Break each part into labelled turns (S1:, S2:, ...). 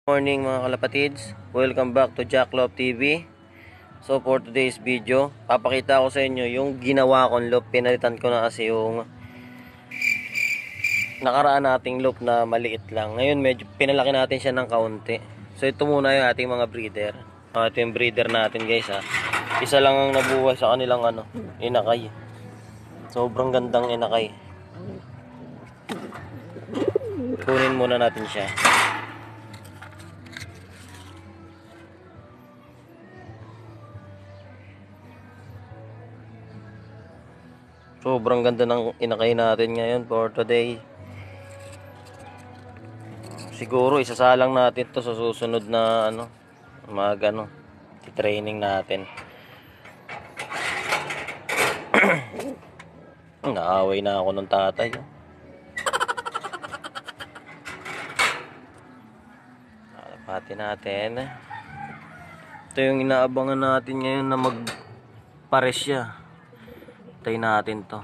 S1: Morning mga kalapatids, welcome back to Jack Love TV. So for today's video, papakita ko sa inyo yung ginawa kong loop. Pinalitan ko na kasi yung nakaraan nating loop na maliit lang. Ngayon medyo pinalaki natin siya ng kaunti. So ito muna yung ating mga breeder. Ito yung breeder natin guys ha. Isa lang ang nabuhay sa kanilang inakay. Sobrang gandang inakay. Kunin muna natin siya. Sobrang ganda ng inakay natin ngayon for today. Siguro isasalang natin to sa susunod na training natin. Naaway na ako ng tatay. Alapati natin. Ito yung inaabangan natin ngayon na magpares siya. Tayo natin to.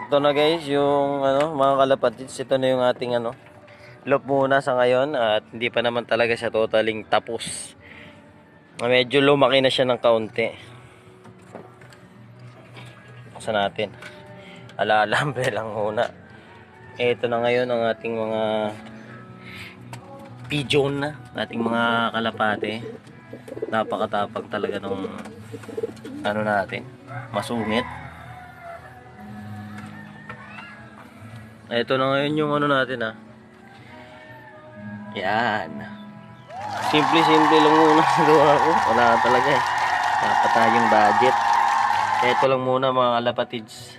S1: Ito na guys yung mga kalapatids, ito na yung ating loop muna sa ngayon at hindi pa naman talaga siya totaling tapos. Medyo lumaki na siya ng kaunti. Buksan natin. Alaalambre lang muna. Ito na ngayon ang ating mga pigeon na, ating mga kalapate. Napakatapag talaga nung natin, masungit. Ito na ngayon yung natin Yan. Simple lang muna gawa ko. Wala talaga dapat tayong budget. Ito lang muna mga kalapatids.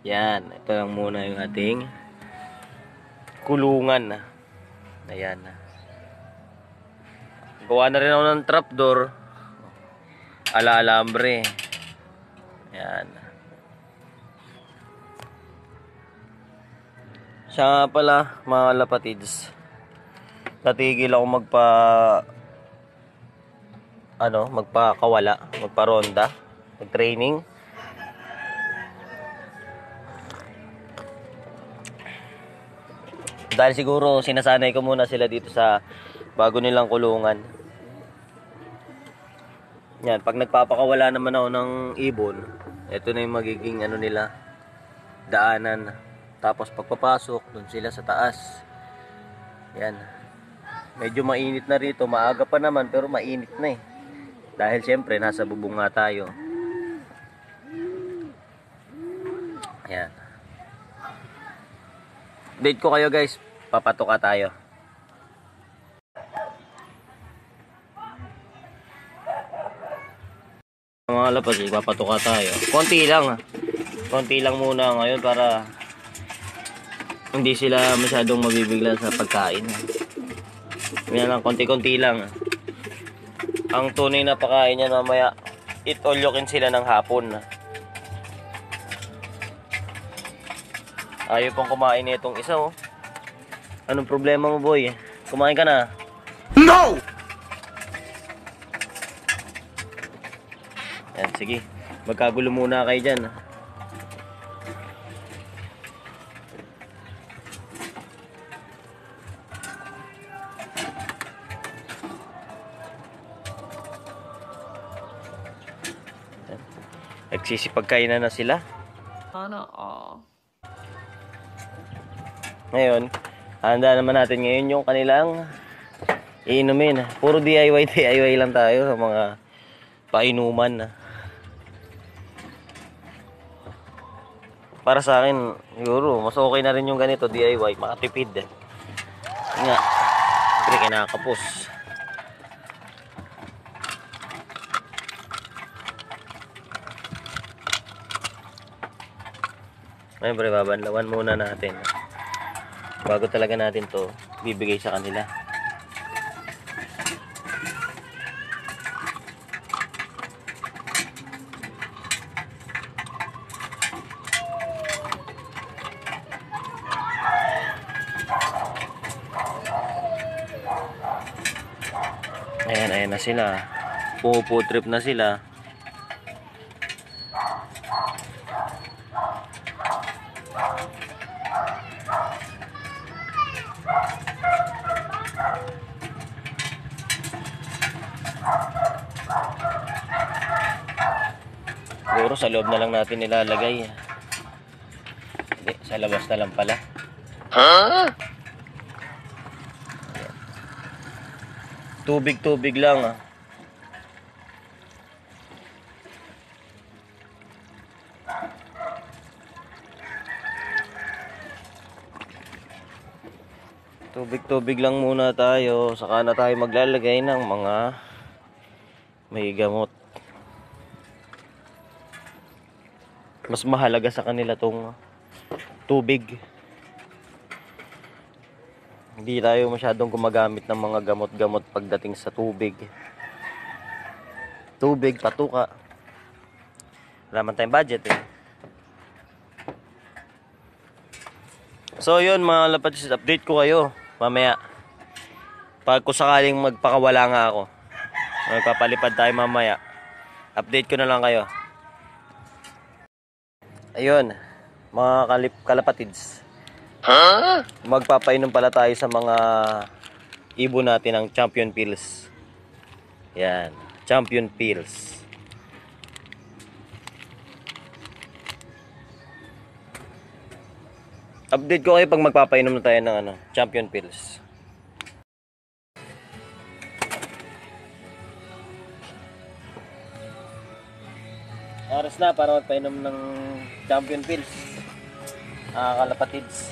S1: Yan. Ito lang muna yung ating kulungan. Ayan. Gawa na rin ako ng trapdoor. Alaalambre. Yan. Siya nga pala mga kalapatids, natigil ako magpakawala, magparonda, mag-training. Dahil siguro sinasanay ko muna sila dito sa bago nilang kulungan. Yan, pag nagpapakawala naman ako ng ibon, ito na yung magiging nila, daanan. Tapos pagpapasok, dun sila sa taas. Yan. Medyo mainit na rito, maaga pa naman pero mainit na Dahil siyempre nasa bubong nga tayo. Yan. Date ko kayo guys, papatuka tayo. Mga lapas, papatuka tayo. Konti lang muna ngayon para hindi sila masyadong mabibigla sa pagkain. Yan lang, konti-konti lang. Ang tunay na pagkain niya mamaya, itolyokin sila ng hapon. Ayaw pong kumain nitong isa Anong problema mo boy? Kumain ka na? No! Yan, sige. Magkagulo muna kayo dyan. Nagsisipagkainan na sila. Ngayon, handa naman natin ngayon yung kanilang iinumin. Puro DIY lang tayo sa mga painuman. Para sa akin, siguro, mas okay na rin yung ganito, DIY, makatipid. Nga, siyempre kinakapos. Siyempre, babanlawan muna natin. Bago talaga natin to bibigay sa kanila. Ayan na sila. Puputrip na sila. sa loob na lang natin nilalagay. Hindi, sa labas na lang pala. Tubig lang. Tubig lang muna tayo, saka na tayo maglalagay ng mga may gamot. Mas mahalaga sa kanila tong tubig. Hindi tayo masyadong gumagamit ng mga gamot-gamot pagdating sa tubig. Tubig, patuka. Wala man tayong budget eh. So yun mga lapatis, update ko kayo mamaya. Pag kung sakaling magpakawala nga ako, magpapalipad tayo mamaya, update ko na lang kayo. Ayun, mga kalapatids. Magpapainom pala tayo sa mga ibon natin ng Champion Pills. Yan, Champion Pills. Update ko kayo pag magpapainom na tayo ng Champion Pills. Oras na para magpainom ng Champion Pills. Kalapatids.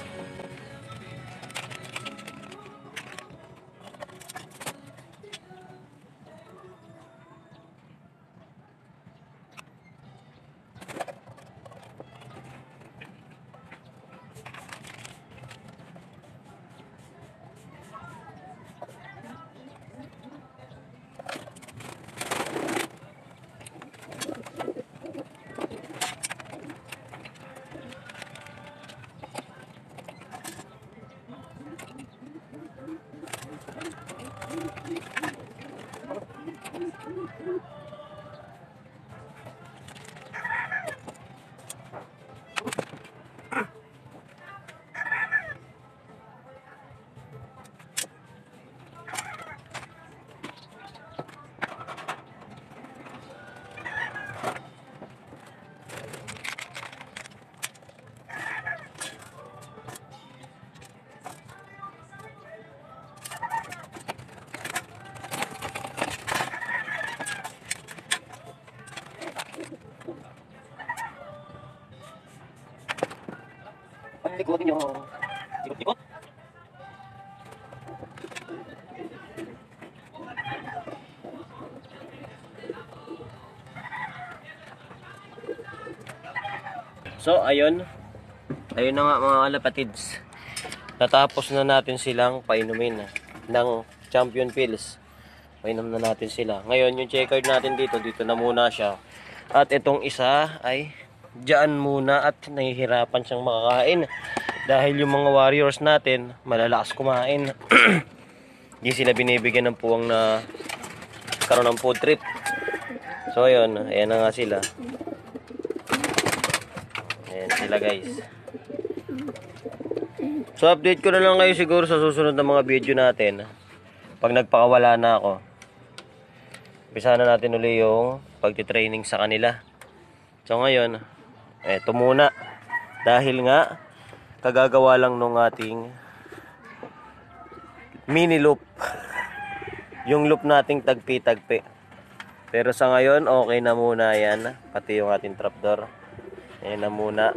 S1: Likotin nyo. Likot-likot. So, ayun. Ayun na nga mga kalapatids. Natapos na natin silang painumin ng Champion Pills. Painom na natin sila. Ngayon, yung checkered natin dito na muna siya. At itong isa ay diyan muna at nahihirapan siyang makakain. Dahil yung mga warriors natin, malalakas kumain. Hindi sila binibigyan ng puwang na karoon ng food trip. So, ayun. Ayan na nga sila. Ayan sila guys. So, update ko na lang kayo siguro sa susunod na mga video natin. Pag nagpakawala na ako, umpisa na natin uli yung pagtitraining sa kanila. So, ngayon, eto muna. Dahil nga, kagagawa lang nung ating mini loop. Yung loop nating tagpi-tagpi. Pero sa ngayon, okay na muna yan. Pati yung ating trapdoor. Ayan na muna.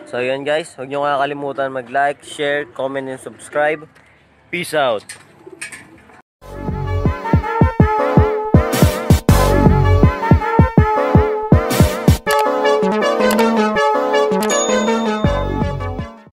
S1: So, yun guys. Huwag nyo kakalimutan mag-like, share, comment, and subscribe. Peace out.